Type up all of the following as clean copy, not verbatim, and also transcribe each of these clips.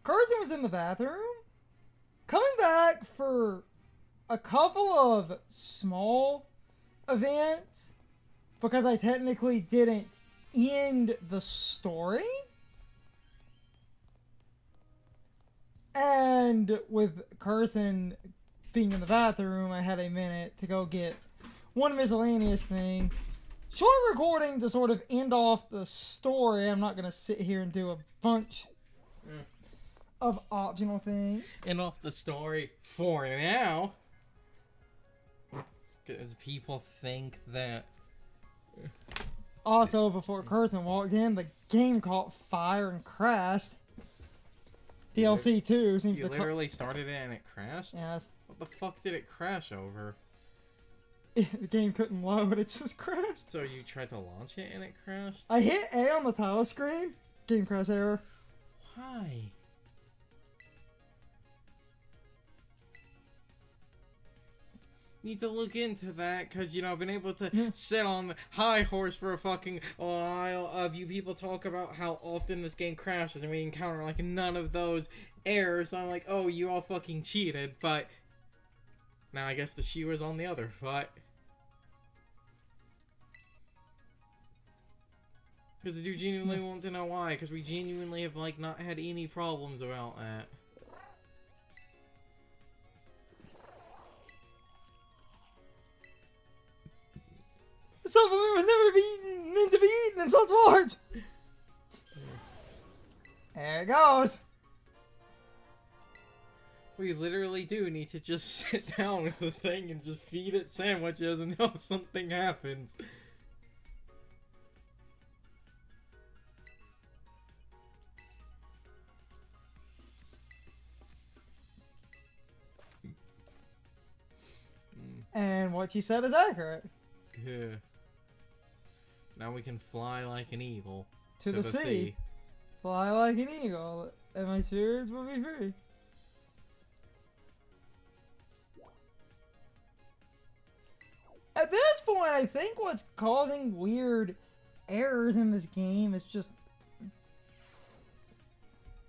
Carson was in the bathroom, coming back for a couple of small events because I technically didn't end the story. And with Carson being in the bathroom, I had a minute to go get one miscellaneous thing. Short recording to sort of end off the story. I'm not going to sit here and do a bunch of optional things. End off the story for now. Because people think that... Also, before Carson walked in, the game caught fire and crashed. DLC 2 seems you to... literally started it and it crashed? Yes. What the fuck did it crash over? The game couldn't load, it just crashed. So you tried to launch it and it crashed? I hit A on the title screen. Game crash error. Why? Need to look into that, because, you know, I've been able to sit on the high horse for a fucking while of you people talk about how often this game crashes and we encounter, like, none of those errors. So I'm like, oh, you all fucking cheated, but now I guess the shoe is on the other foot. Because I do genuinely want to know why, because we genuinely have, like, not had any problems about that. Something was never meant to be eaten in such large. There it goes. We literally do need to just sit down with this thing and just feed it sandwiches until something happens. And what you said is accurate. Yeah. Now we can fly like an eagle. To the sea. Fly like an eagle, and my spirits will be free. At this point, I think what's causing weird errors in this game is just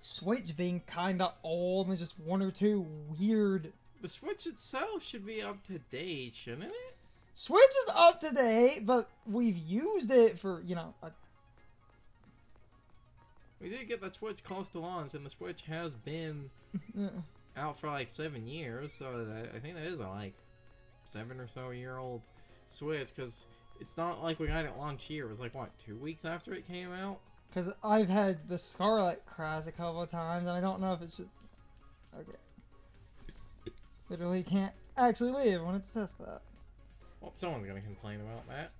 Switch being kinda old and just one or two weird... The Switch itself should be up to date, shouldn't it? Switch is up to date, but we've used it for, you know... We did get the Switch close to launch, and the Switch has been out for like 7 years, so I think that is a like 7 or so year old Switch, because it's not like we got it launch here. It was like, what, 2 weeks after it came out? Because I've had the Scarlet crash a couple of times, and I don't know if it's just... Okay. Literally can't actually leave when it's test that. Well, someone's gonna complain about that.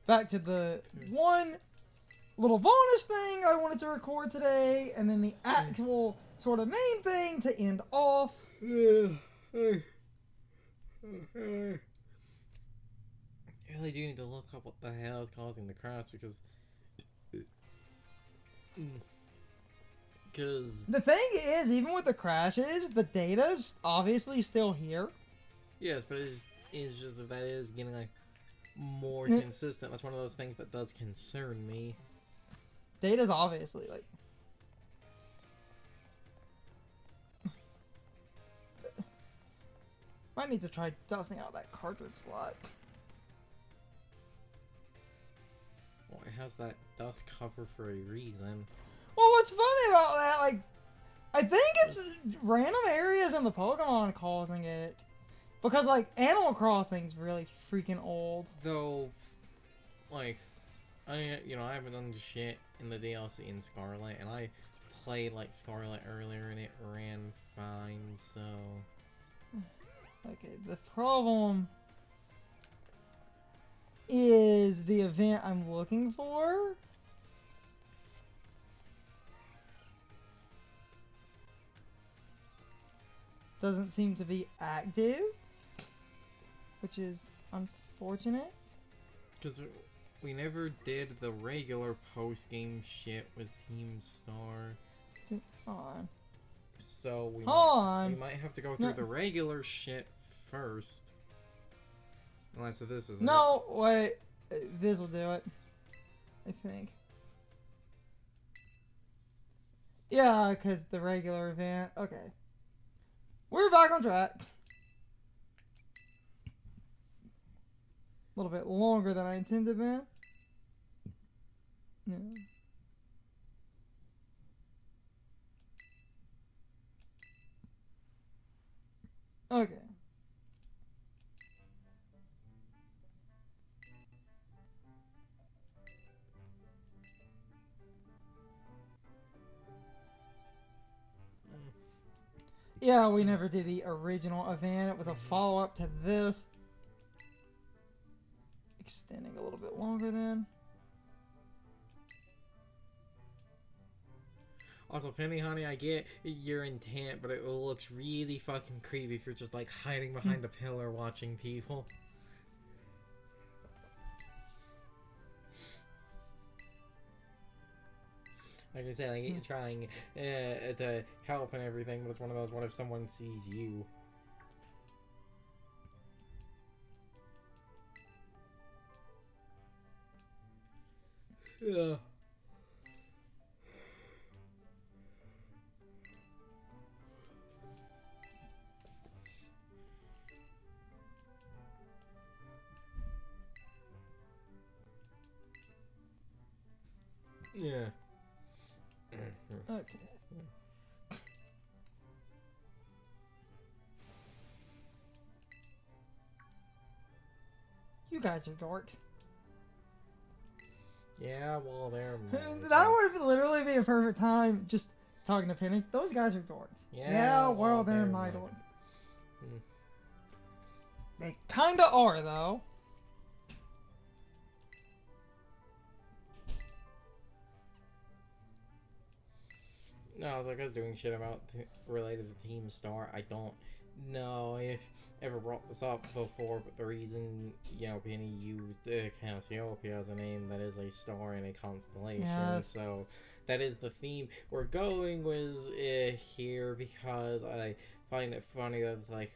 Back to the one little bonus thing I wanted to record today, and then the actual sort of main thing to end off. I really do need to look up what the hell is causing the crash, because the thing is, even with the crashes, the data's obviously still here. Yes, but it's just if that is getting like more consistent, that's one of those things that does concern me. Data's obviously like... Might need to try dusting out that cartridge slot. Well, it has that dust cover for a reason. Well, what's funny about that, like, I think it's random areas in the Pokemon causing it. Because, like, Animal Crossing's really freaking old. Though, like, I haven't done shit in the DLC in Scarlet, and I played, like, Scarlet earlier, and it ran fine, so... Okay, the problem is the event I'm looking for. Doesn't seem to be active, which is unfortunate. Because we never did the regular post-game shit with Team Star. On. So we Hold might on. have to go through No. the regular shit first. Unless this is No, wait. This will do it. I think. Yeah, because the regular event. Okay. We're back on track. A little bit longer than I intended, man. Yeah. Okay. Yeah, we never did the original event. It was a follow-up to this. Extending a little bit longer then. Also, Penny Honey, I get your intent, but it looks really fucking creepy if you're just like hiding behind a pillar watching people. Like I said, I get you trying to help and everything, but it's one of those, what if someone sees you? Yeah. Yeah. Okay. You guys are dorks. Yeah, well, they're... That would literally be a perfect time just talking to Penny. Those guys are dorks. Yeah, well, they're my dorks. They kinda are, though. No, like I was doing shit about related to Team Star. I don't know if ever brought this up before, but the reason, you know, Penny used Cassiopeia as a name, that is a star in a constellation. Yes. So that is the theme we're going with here, because I find it funny that it's like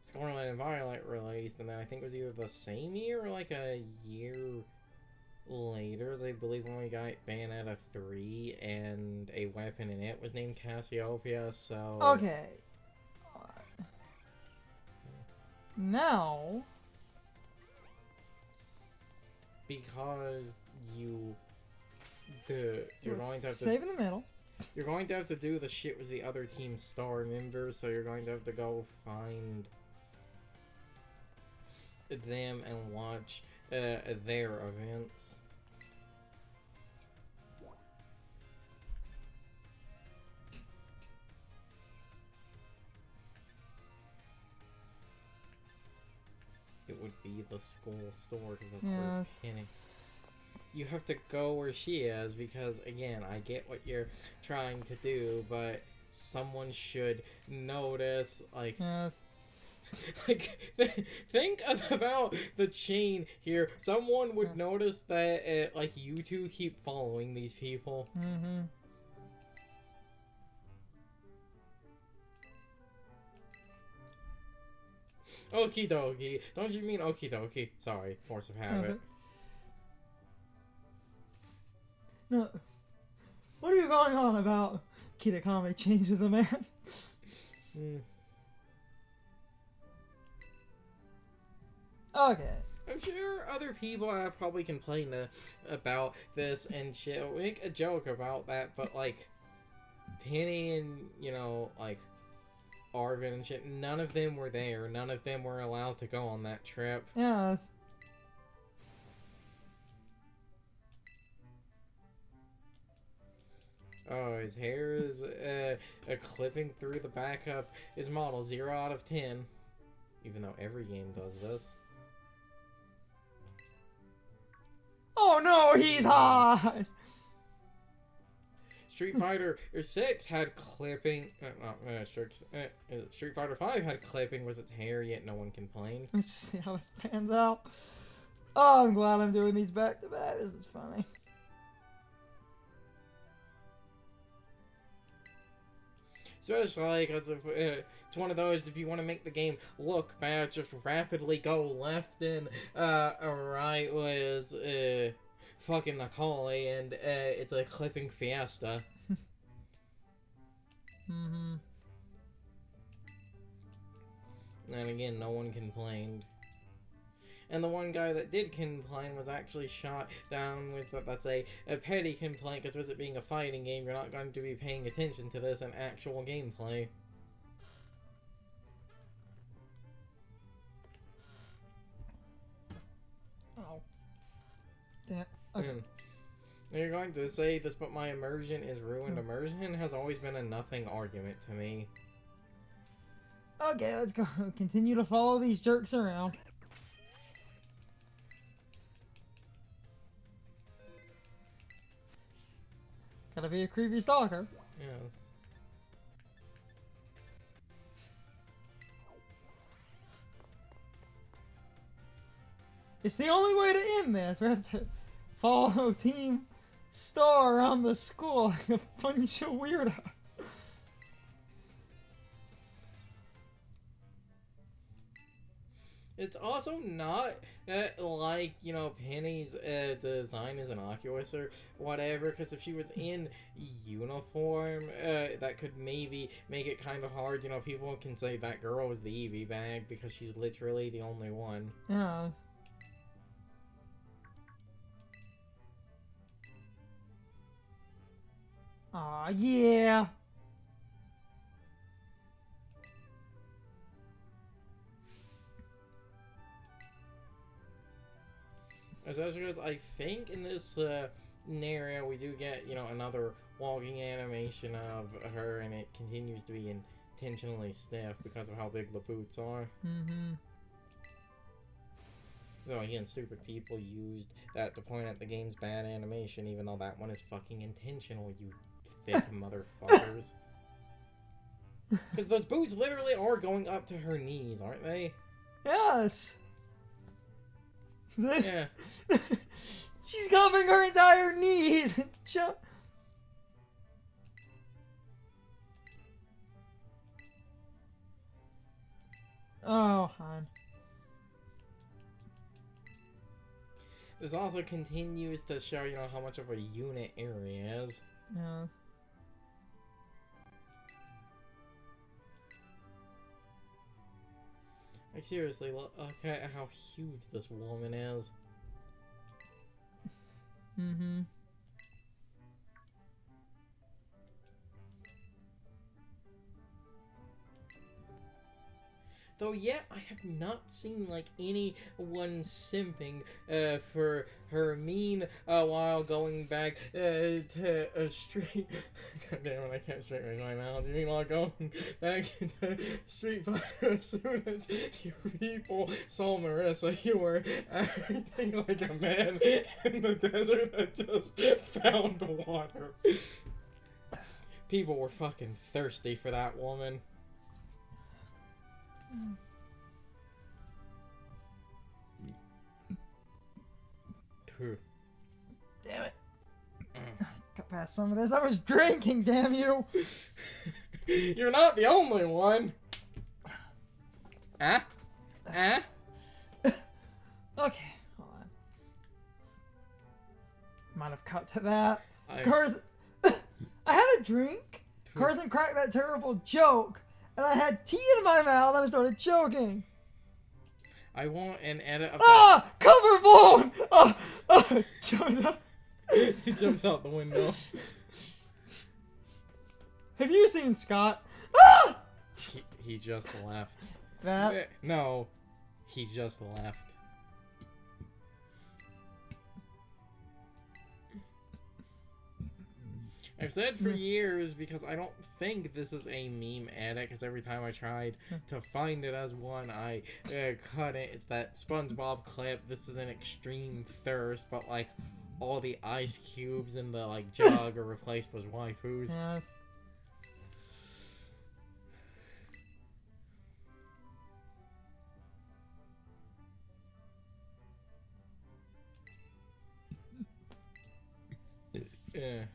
Scarlet and Violet released, and then I think it was either the same year or like a year later, as I believe, when we got Bayonetta 3, and a weapon in it was named Cassiopeia, so... Okay. Now... Because you're going to have to... Save in the middle. You're going to have to do the shit with the other Team Star members, so you're going to have to go find them and watch their events. It would be the school store, because that's where Penny... You have to go where she is, because, again, I get what you're trying to do, but someone should notice, like... Yes. Like, think about the chain here. Someone would notice that, like, you two keep following these people. Mm-hmm. Okie dokie. Don't you mean okie dokie? Sorry, force of habit. No. What are you going on about? Kitakami changes a man. Okay. I'm sure other people have probably complained about this and shit. We make a joke about that, but like Penny and, you know, like Arvin and shit, none of them were there. None of them were allowed to go on that trip. Yes. Oh, his hair is clipping through the back of his model. 0 out of 10. Even though every game does this. Oh no, he's hot! Street Fighter 6 had clipping. Street Fighter 5 had clipping with its hair, yet no one complained. Let's see how this pans out. Oh, I'm glad I'm doing these back to back. This is funny. Especially because it's one of those, if you want to make the game look bad, just rapidly go left and right was fucking Macaulay, and it's a clipping fiesta. Mm-hmm. And again, no one complained. And the one guy that did complain was actually shot down with, that's a petty complaint, because with it being a fighting game, you're not going to be paying attention to this in actual gameplay. Oh. Damn. Okay. You're going to say this, but my immersion is ruined. Immersion has always been a nothing argument to me. Okay, let's go. Continue to follow these jerks around. Gotta be a creepy stalker. Yes. It's the only way to end this. We have to follow Team Star around the school like a bunch of weirdos. It's also not like, you know, Penny's design as an Oculus or whatever, because if she was in uniform, that could maybe make it kind of hard. You know, people can say that girl was the Eevee bag because she's literally the only one. Yeah. Aw, yeah. Especially because I think in this scenario we do get, you know, another walking animation of her, and it continues to be intentionally stiff because of how big the boots are. Mm-hmm. So again, stupid people used that to point at the game's bad animation, even though that one is fucking intentional, you thick motherfuckers. Because those boots literally are going up to her knees, aren't they? Yes. Yeah. She's covering her entire knees. Oh, hon. This also continues to show, you know, how much of a unit area is. Yes. Like, seriously, look at how huge this woman is. Mm-hmm. Though, yeah, I have not seen, like, anyone simping for her mean while going back to a street... God damn it, I can't straighten my mouth. You mean while going back into Street Fighter as soon as you people saw Marissa, you were acting like a man in the desert that just found water. People were fucking thirsty for that woman. Damn it. Got past some of this. I was drinking, damn you. You're not the only one. Huh? Huh? Okay, hold on. Might have cut to that. I had a drink. Carson cracked that terrible joke, and I had tea in my mouth, and I started choking. I want an edit of Ah! Cover blown! Jumps out. He jumps out the window. Have you seen Scott? Ah! He just left. That? No. He just left. I've said for years, because I don't think this is a meme edit, because every time I tried to find it as one, I cut it. It's that SpongeBob clip. This is an extreme thirst, but like all the ice cubes in the like jug are replaced with waifus. Yes. Yeah.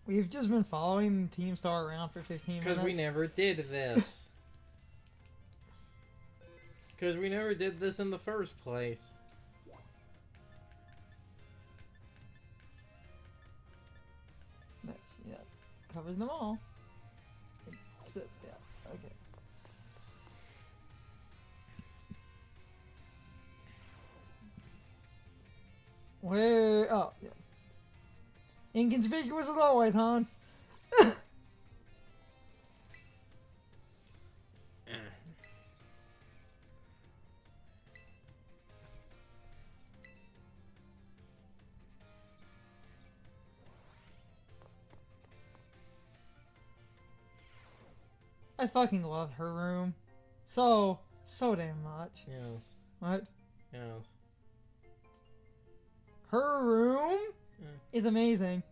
We've just been following Team Star around for 15 minutes. Because we never did this. Because we never did this in the first place. Nice, yeah. Covers them all. So, yeah, okay. Where? Oh, yeah. Inconspicuous as always, hon. I fucking love her room. So damn much. Yes. What? Yes. Her room is amazing.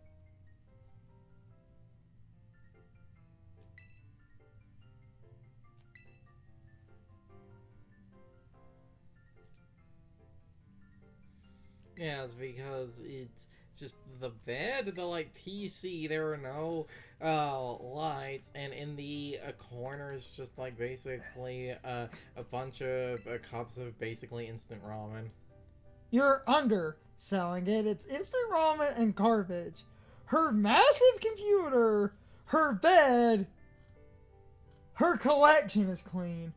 Yeah, it's because it's just the bed, the like PC. There are no lights, and in the corners, just like basically a bunch of cups of basically instant ramen. You're underselling it. It's instant ramen and garbage. Her massive computer, her bed, her collection is clean.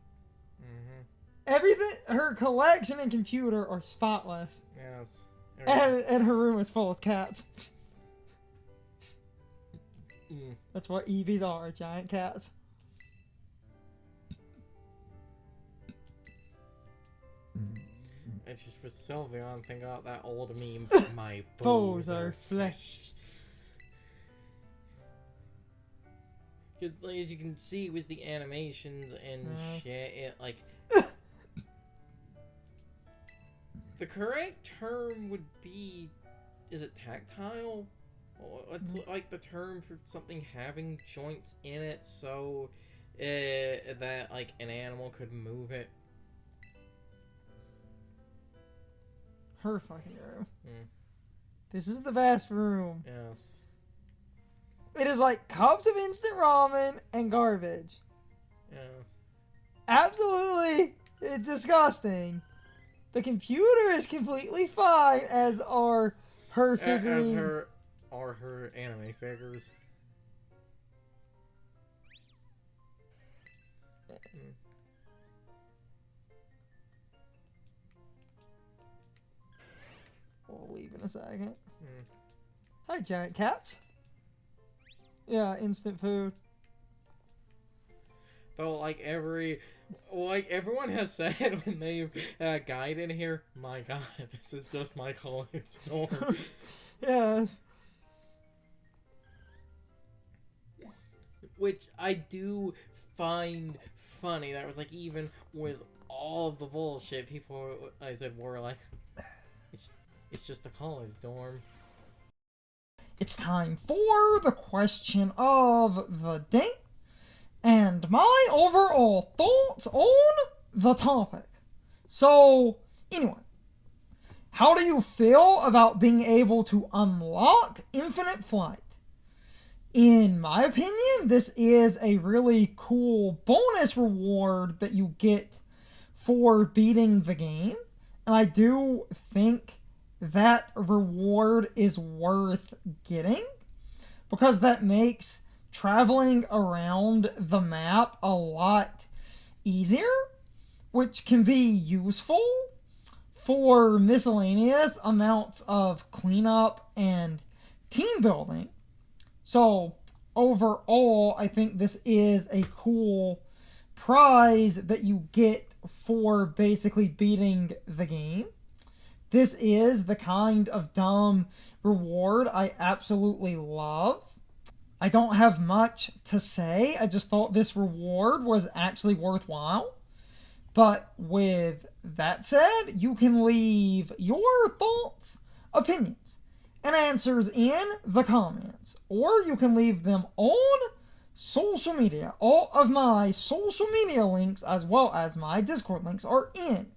Mm-hmm. Everything, her collection and computer are spotless. Yes. And her room is full of cats. Mm. That's what EVs are, giant cats. It's just for Sylvia, I'm thinking about that old meme, my Bows are flesh. Because, like, as you can see with the animations and shit, it, like... the correct term would be... Is it tactile? What's, like, the term for something having joints in it so that, like, an animal could move it? Her fucking room. Mm. This is the vast room. Yes. It is like cups of instant ramen and garbage. Yes. Absolutely, it's disgusting. The computer is completely fine, as are her figurines. Are her anime figures. We'll leave in a second. Mm. Hi, giant cats. Yeah, instant food. Though, like everyone has said when they've guide in here, my god, this is just my college dorm. Yes. Which I do find funny. That was like, even with all of the bullshit, people, I said, were like, it's just a college dorm. It's time for the question of the day and my overall thoughts on the topic. So, anyway, how do you feel about being able to unlock infinite flight? In my opinion, this is a really cool bonus reward that you get for beating the game. And I do think that reward is worth getting, because that makes traveling around the map a lot easier, which can be useful for miscellaneous amounts of cleanup and team building. So overall, I think this is a cool prize that you get for basically beating the game. This is the kind of dumb reward I absolutely love. I don't have much to say. I just thought this reward was actually worthwhile. But with that said, you can leave your thoughts, opinions, and answers in the comments. Or you can leave them on social media. All of my social media links, as well as my Discord links, are in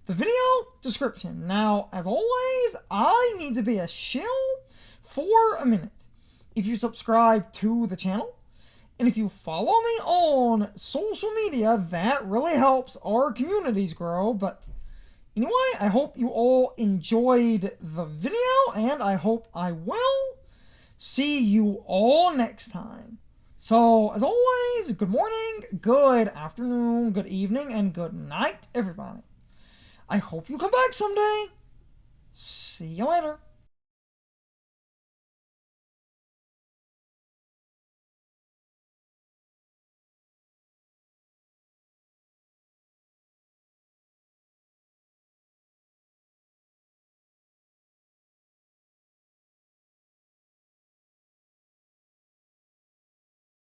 the video description. Now, as always, I need to be a shill for a minute. if you subscribe to the channel. And if you follow me on social media, that really helps our communities grow. But anyway, I hope you all enjoyed the video, and I hope I will see you all next time. So, as always, good morning, good afternoon, good evening, and good night, everybody. I hope you come back someday. See you later.